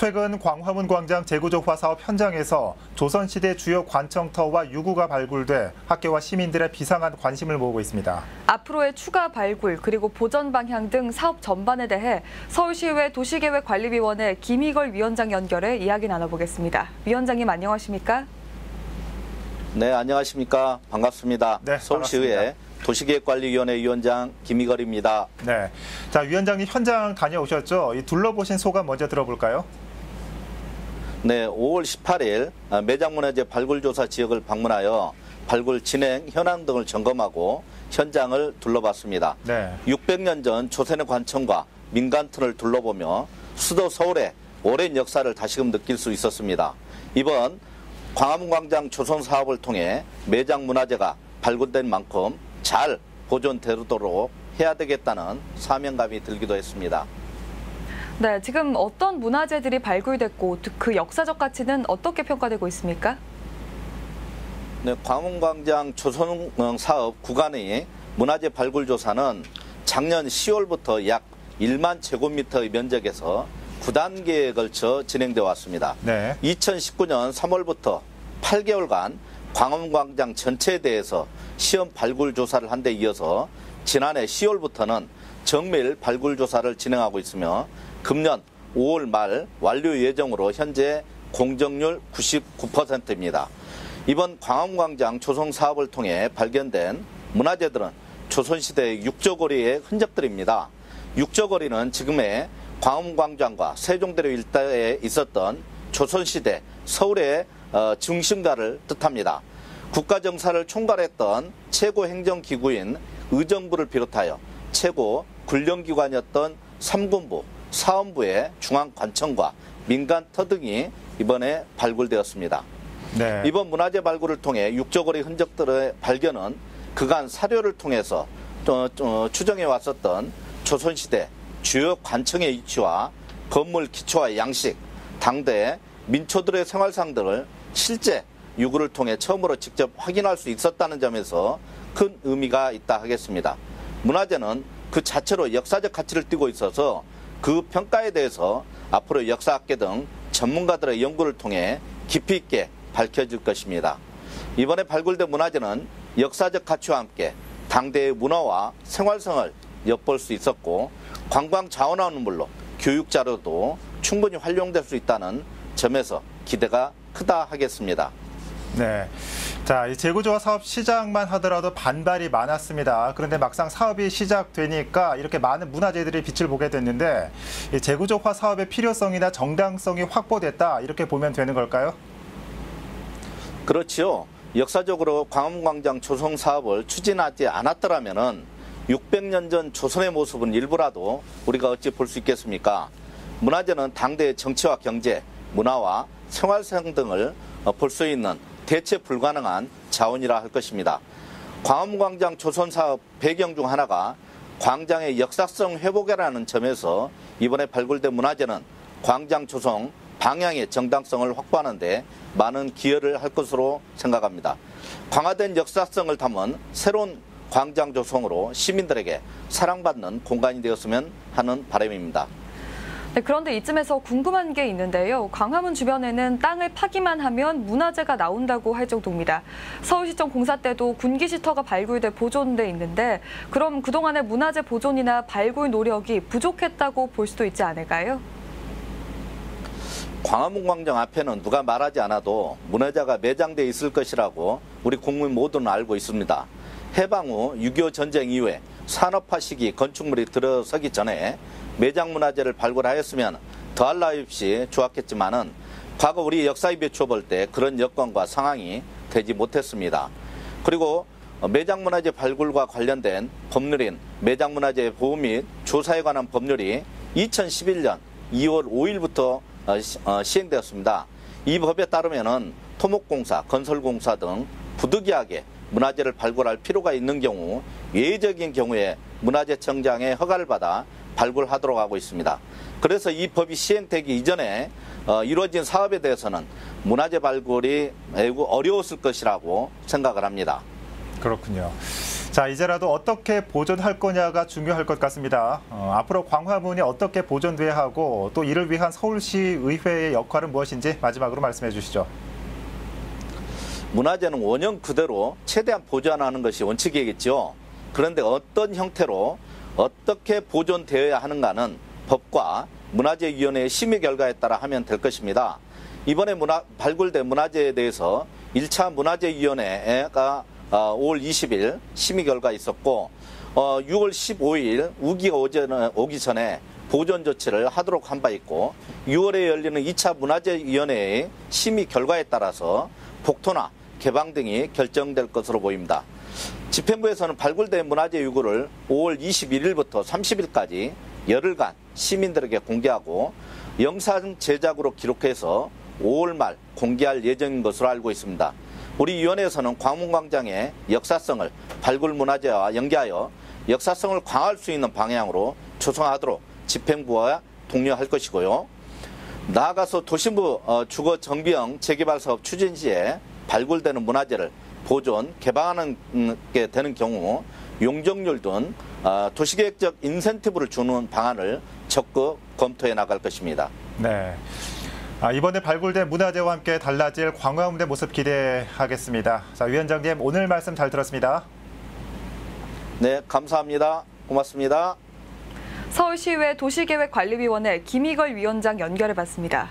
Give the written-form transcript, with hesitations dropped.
최근 광화문 광장 재구조화 사업 현장에서 조선시대 주요 관청터와 유구가 발굴돼 학계와 시민들의 비상한 관심을 모으고 있습니다. 앞으로의 추가 발굴 그리고 보전 방향 등 사업 전반에 대해 서울시의회 도시계획관리위원회 김희걸 위원장 연결해 이야기 나눠보겠습니다. 위원장님 안녕하십니까? 네, 안녕하십니까? 반갑습니다. 네, 서울시의회 도시계획관리위원회 위원장 김희걸입니다. 네, 자 위원장님 현장 다녀오셨죠? 이 둘러보신 소감 먼저 들어볼까요? 네, 5월 18일 매장문화재 발굴조사 지역을 방문하여 발굴 진행 현황 등을 점검하고 현장을 둘러봤습니다. 네. 600년 전 조선의 관청과 민간터를 둘러보며 수도 서울의 오랜 역사를 다시금 느낄 수 있었습니다. 이번 광화문 광장 조성 사업을 통해 매장문화재가 발굴된 만큼 잘 보존되도록 해야 되겠다는 사명감이 들기도 했습니다. 네, 지금 어떤 문화재들이 발굴됐고 그 역사적 가치는 어떻게 평가되고 있습니까? 네, 광화문광장 조성 사업 구간의 문화재 발굴 조사는 작년 10월부터 약 1만 제곱미터의 면적에서 9단계에 걸쳐 진행되어 왔습니다. 네. 2019년 3월부터 8개월간 광화문광장 전체에 대해서 시험 발굴 조사를 한 데 이어서 지난해 10월부터는 정밀 발굴 조사를 진행하고 있으며 금년 5월 말 완료 예정으로 현재 공정률 99%입니다. 이번 광화문광장 조성 사업을 통해 발견된 문화재들은 조선시대의 육조거리의 흔적들입니다. 육조거리는 지금의 광화문광장과 세종대로 일대에 있었던 조선시대 서울의 중심가를 뜻합니다. 국가정사를 총괄했던 최고 행정기구인 의정부를 비롯하여 최고 군령기관이었던 삼군부, 사원부의 중앙관청과 민간터 등이 이번에 발굴되었습니다. 네. 이번 문화재 발굴을 통해 육조거리 흔적들의 발견은 그간 사료를 통해서 추정해 왔었던 조선시대 주요 관청의 위치와 건물 기초와 양식, 당대 민초들의 생활상들을 실제 유구를 통해 처음으로 직접 확인할 수 있었다는 점에서 큰 의미가 있다 하겠습니다. 문화재는 그 자체로 역사적 가치를 띠고 있어서 그 평가에 대해서 앞으로 역사학계 등 전문가들의 연구를 통해 깊이 있게 밝혀질 것입니다. 이번에 발굴된 문화재는 역사적 가치와 함께 당대의 문화와 생활성을 엿볼 수 있었고 관광 자원화는 물론 교육 자료도 충분히 활용될 수 있다는 점에서 기대가 크다 하겠습니다. 네. 자, 이 재구조화 사업 시작만 하더라도 반발이 많았습니다. 그런데 막상 사업이 시작되니까 이렇게 많은 문화재들이 빛을 보게 됐는데 이 재구조화 사업의 필요성이나 정당성이 확보됐다 이렇게 보면 되는 걸까요? 그렇지요. 역사적으로 광화문광장 조성 사업을 추진하지 않았더라면은 600년 전 조선의 모습은 일부라도 우리가 어찌 볼 수 있겠습니까? 문화재는 당대의 정치와 경제, 문화와 생활상 등을 볼 수 있는 대체 불가능한 자원이라 할 것입니다. 광화문광장 조성 사업 배경 중 하나가 광장의 역사성 회복이라는 점에서 이번에 발굴된 문화재는 광장 조성 방향의 정당성을 확보하는 데 많은 기여를 할 것으로 생각합니다. 강화된 역사성을 담은 새로운 광장 조성으로 시민들에게 사랑받는 공간이 되었으면 하는 바람입니다. 네, 그런데 이쯤에서 궁금한 게 있는데요. 광화문 주변에는 땅을 파기만 하면 문화재가 나온다고 할 정도입니다. 서울시청 공사 때도 군기시터가 발굴돼 보존돼 있는데 그럼 그동안의 문화재 보존이나 발굴 노력이 부족했다고 볼 수도 있지 않을까요? 광화문 광장 앞에는 누가 말하지 않아도 문화재가 매장돼 있을 것이라고 우리 국민 모두는 알고 있습니다. 해방 후 6.25 전쟁 이후에 산업화 시기 건축물이 들어서기 전에 매장 문화재를 발굴하였으면 더할 나위 없이 좋았겠지만은 과거 우리 역사에 비추어 볼 때 그런 여건과 상황이 되지 못했습니다. 그리고 매장 문화재 발굴과 관련된 법률인 매장 문화재 보호 및 조사에 관한 법률이 2011년 2월 5일부터 시행되었습니다. 이 법에 따르면은 토목공사, 건설공사 등 부득이하게 문화재를 발굴할 필요가 있는 경우 예외적인 경우에 문화재청장의 허가를 받아 발굴하도록 하고 있습니다. 그래서 이 법이 시행되기 이전에 이루어진 사업에 대해서는 문화재 발굴이 매우 어려웠을 것이라고 생각을 합니다. 그렇군요. 자, 이제라도 어떻게 보존할 거냐가 중요할 것 같습니다. 앞으로 광화문이 어떻게 보존돼야 하고 또 이를 위한 서울시 의회의 역할은 무엇인지 마지막으로 말씀해 주시죠. 문화재는 원형 그대로 최대한 보존하는 것이 원칙이겠죠. 그런데 어떤 형태로 어떻게 보존되어야 하는가는 법과 문화재위원회의 심의 결과에 따라 하면 될 것입니다. 이번에 발굴된 문화재에 대해서 1차 문화재위원회가 5월 20일 심의 결과 있었고 6월 15일 우기가 오기 전에 보존 조치를 하도록 한 바 있고 6월에 열리는 2차 문화재위원회의 심의 결과에 따라서 복토나 개방 등이 결정될 것으로 보입니다. 집행부에서는 발굴된 문화재 유구를 5월 21일부터 30일까지 열흘간 시민들에게 공개하고 영상 제작으로 기록해서 5월 말 공개할 예정인 것으로 알고 있습니다. 우리 위원회에서는 광문광장의 역사성을 발굴 문화재와 연계하여 역사성을 강화할 수 있는 방향으로 조성하도록 집행부와 독려할 것이고요. 나아가서 도심부 주거 정비형 재개발 사업 추진 시에 발굴되는 문화재를 보존, 개방하는 게 되는 경우 용적률 등 도시계획적 인센티브를 주는 방안을 적극 검토해 나갈 것입니다. 네. 이번에 발굴된 문화재와 함께 달라질 광화문의 모습 기대하겠습니다. 자, 위원장님 오늘 말씀 잘 들었습니다. 네, 감사합니다. 고맙습니다. 서울시의회 도시계획관리위원회 김희걸 위원장 연결해 봤습니다.